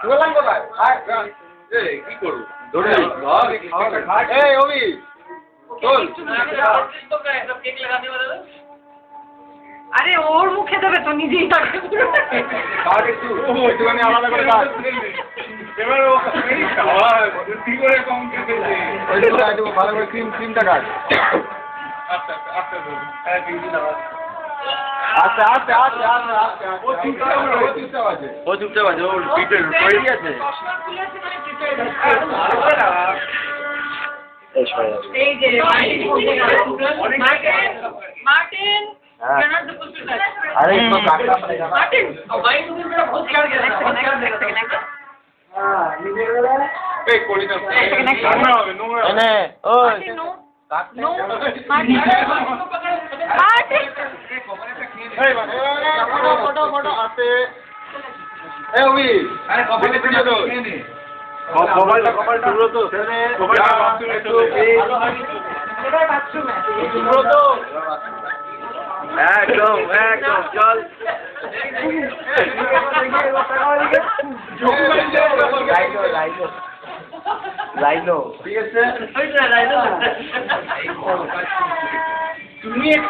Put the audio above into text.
বললাম কোথায় কি করবো ধরে এই অভি চল আরে ওর মুখে দেবে তো নিজেই কাটে একটুখানি আলাদা করে কাট এবার ও কি করে কম খেতেছে ভালো করে ক্রিমটা কাট আচ্ছা আচ্ছা আচ্ছা আচ্ছা আচ্ছা আচ্ছা ও চুপচাপ আছে ওর পিঠে তৈরি আছে এই যে মার্টিন अरे इसको काटना पड़ेगा मार्टिन भाई तुम मेरा बहुत कर गया ए कोड़ी ना काटना হবে নোংরা এনে ওই নো মার্টিন মার্টিন এই ফটো ফটো আসে এ ওই আরে কপালে ভিডিও দাও কপালটা পুরো তো কপালটা বাথরুমে তো এটাই বাথরুমে পুরো তো একদম একদম চল লাইলো ঠিক আছে তুমি